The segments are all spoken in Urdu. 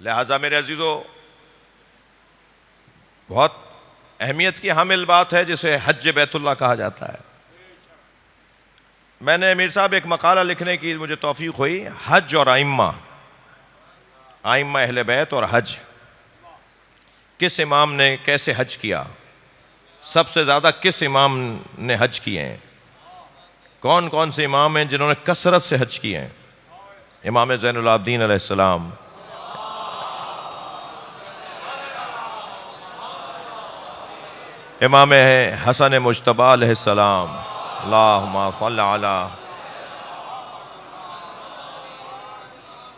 لہٰذا میرے عزیزو، بہت اہمیت کی حامل بات ہے جسے حج بیت اللہ کہا جاتا ہے۔ میں نے امیر صاحب ایک مقالہ لکھنے کی مجھے توفیق ہوئی، حج اور ائمہ اہل بیت اور حج، کس امام نے کیسے حج کیا، سب سے زیادہ کس امام نے حج کیے ہیں، کون کون سے امام ہیں جنہوں نے کثرت سے حج کیے ہیں؟ امام زین العابدین علیہ السلام، امام حسن مجتبی علیہ السلام، اللہم صلی علی،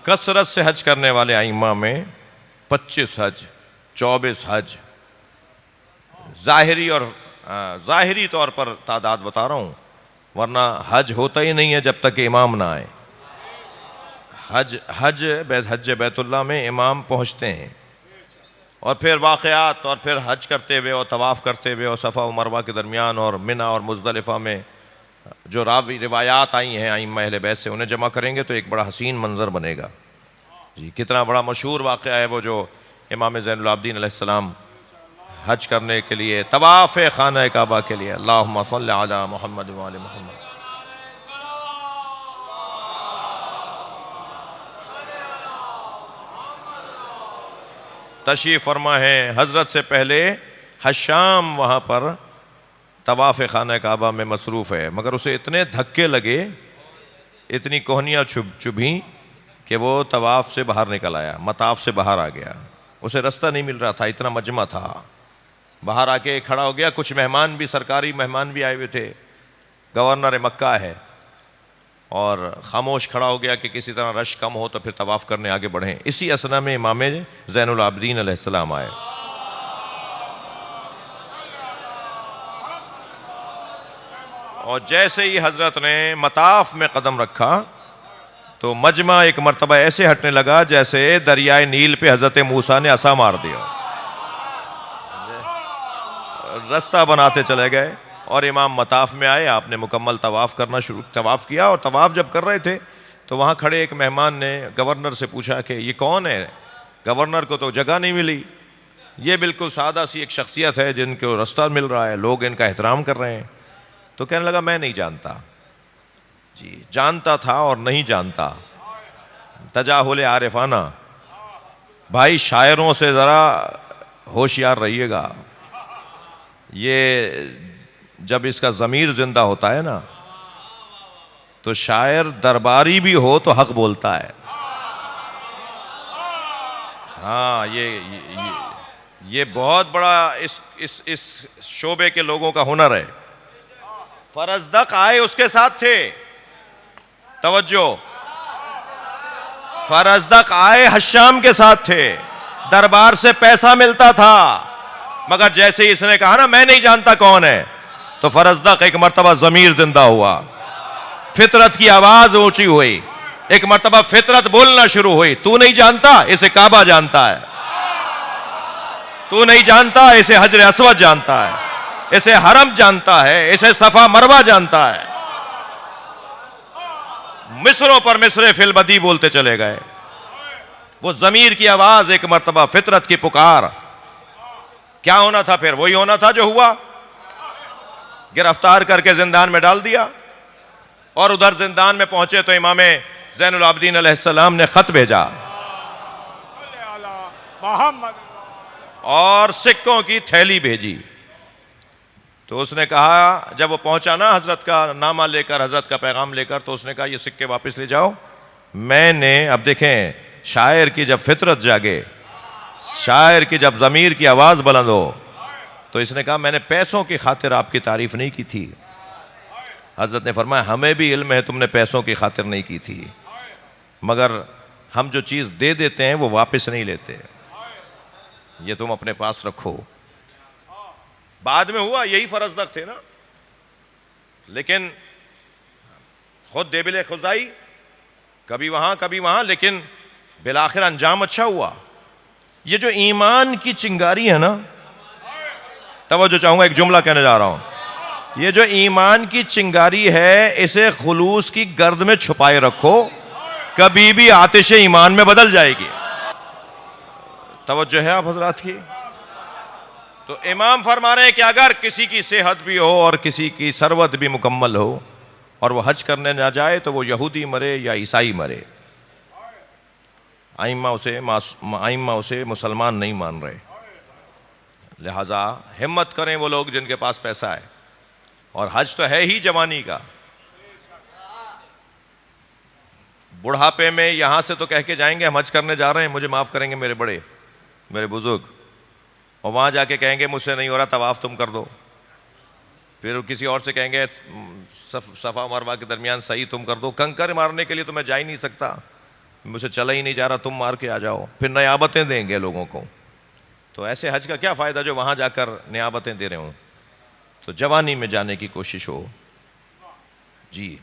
کثرت سے حج کرنے والے ائمہ میں 25 حج، 24 حج، ظاہری طور پر تعداد بتا رہا ہوں، ورنہ حج ہوتا ہی نہیں ہے جب تک کہ امام نہ آئے۔ حج بیت اللہ میں امام پہنچتے ہیں، اور پھر واقعات، اور پھر حج کرتے ہوئے اور طواف کرتے ہوئے اور صفا و مروہ کے درمیان اور منی اور مزدلفہ میں جو روایات آئی ہیں ائمہ اہل بیت سے، انہیں جمع کریں گے تو ایک بڑا حسین منظر بنے گا۔ جی، کتنا بڑا مشہور واقعہ ہے وہ جو امام زین العابدین علیہ السلام حج کرنے کے لیے، طواف خانہ کعبہ کے لیے، اللہم صلی علی محمد وآل محمد، تشریف فرما ہے۔ حضرت سے پہلے حشام وہاں پر طواف خانہ کعبہ میں مصروف ہے، مگر اسے اتنے دھکے لگے، اتنی کوہنیاں چبھیں کہ وہ طواف سے باہر نکل آیا، مطاف سے باہر آ گیا، اسے رستہ نہیں مل رہا تھا، اتنا مجمع تھا۔ باہر آ کے کھڑا ہو گیا، کچھ مہمان بھی، سرکاری مہمان بھی آئے ہوئے تھے، گورنر مکہ ہے، اور خاموش کھڑا ہو گیا کہ کسی طرح رش کم ہو تو پھر طواف کرنے آگے بڑھیں۔ اسی اثنا میں امام زین العابدین علیہ السلام آئے، اور جیسے ہی حضرت نے مطاف میں قدم رکھا تو مجمع ایک مرتبہ ایسے ہٹنے لگا جیسے دریائے نیل پہ حضرت موسیٰ نے عصا مار دیا، رستہ بناتے چلے گئے، اور امام مطاف میں آئے، آپ نے مکمل طواف کیا، اور طواف جب کر رہے تھے تو وہاں کھڑے ایک مہمان نے گورنر سے پوچھا کہ یہ کون ہے؟ گورنر کو تو جگہ نہیں ملی، یہ بالکل سادہ سی ایک شخصیت ہے جن کو رستہ مل رہا ہے، لوگ ان کا احترام کر رہے ہیں۔ تو کہنے لگا میں نہیں جانتا۔ جی، جانتا تھا اور نہیں جانتا، تجاہل عارفانہ۔ بھائی شاعروں سے ذرا ہوشیار رہیے گا، یہ جب اس کا ضمیر زندہ ہوتا ہے نا تو شاعر درباری بھی ہو تو حق بولتا ہے۔ ہاں، یہ بہت بڑا اس شعبے کے لوگوں کا ہنر ہے۔ فرزدق آئے اس کے ساتھ تھے، توجہ، فرزدق آئے حشام کے ساتھ تھے، دربار سے پیسہ ملتا تھا، مگر جیسے ہی اس نے کہا نا میں نہیں جانتا کون ہے، تو فرزدق ایک مرتبہ ضمیر زندہ ہوا، فطرت کی آواز اونچی ہوئی، ایک مرتبہ فطرت بولنا شروع ہوئی، تو نہیں جانتا، اسے کعبہ جانتا ہے، تو نہیں جانتا، اسے حجر اسود جانتا ہے، اسے حرم جانتا ہے، اسے صفا مروہ جانتا ہے۔ مصروں پر مصرے فی البدی بولتے چلے گئے، وہ ضمیر کی آواز، ایک مرتبہ فطرت کی پکار۔ کیا ہونا تھا پھر؟ وہی ہونا تھا جو ہوا، گرفتار کر کے زندان میں ڈال دیا، اور ادھر زندان میں پہنچے تو امام زین العابدین علیہ السلام نے خط بھیجا اور سکوں کی تھیلی بھیجی۔ تو اس نے کہا، جب وہ پہنچا نا حضرت کا نامہ لے کر، حضرت کا پیغام لے کر، تو اس نے کہا یہ سکے واپس لے جاؤ، میں نے، اب دیکھیں شاعر کی جب فطرت جاگے، شاعر کی جب ضمیر کی آواز بلند ہو، تو اس نے کہا میں نے پیسوں کی خاطر آپ کی تعریف نہیں کی تھی۔ حضرت نے فرمایا ہمیں بھی علم ہے تم نے پیسوں کی خاطر نہیں کی تھی، مگر ہم جو چیز دے دیتے ہیں وہ واپس نہیں لیتے، یہ تم اپنے پاس رکھو۔ بعد میں ہوا، یہی فرزدق تھے نا، لیکن خود دیبل خزائی، کبھی وہاں، لیکن بالآخر انجام اچھا ہوا۔ یہ جو ایمان کی چنگاری ہے نا، توجہ چاہوں گا، ایک جملہ کہنے جا رہا ہوں، یہ جو ایمان کی چنگاری ہے اسے خلوص کی گرد میں چھپائے رکھو، کبھی بھی آتش ایمان میں بدل جائے گی۔ توجہ ہے آپ حضرات کی؟ تو امام فرما رہے ہیں کہ اگر کسی کی صحت بھی ہو اور کسی کی ثروت بھی مکمل ہو اور وہ حج کرنے نہ جائے تو وہ یہودی مرے یا عیسائی مرے، ائمہ اسے مسلمان نہیں مان رہے۔ لہذا ہمت کریں وہ لوگ جن کے پاس پیسہ ہے، اور حج تو ہے ہی جوانی کا۔ بڑھاپے میں یہاں سے تو کہہ کے جائیں گے ہم حج کرنے جا رہے ہیں، مجھے معاف کریں گے میرے بڑے، میرے بزرگ، اور وہاں جا کے کہیں گے مجھ سے نہیں ہو رہا، طواف تم کر دو۔ پھر کسی اور سے کہیں گے صفا مروہ کے درمیان صحیح تم کر دو۔ کنکر مارنے کے لیے تو میں جا ہی نہیں سکتا، مجھ سے چلا ہی نہیں جا رہا، تم مار کے آ جاؤ۔ پھر نیابتیں دیں گے لوگوں کو، تو ایسے حج کا کیا فائدہ جو وہاں جا کر نیابتیں دے رہے ہوں؟ تو جوانی میں جانے کی کوشش ہو۔ جی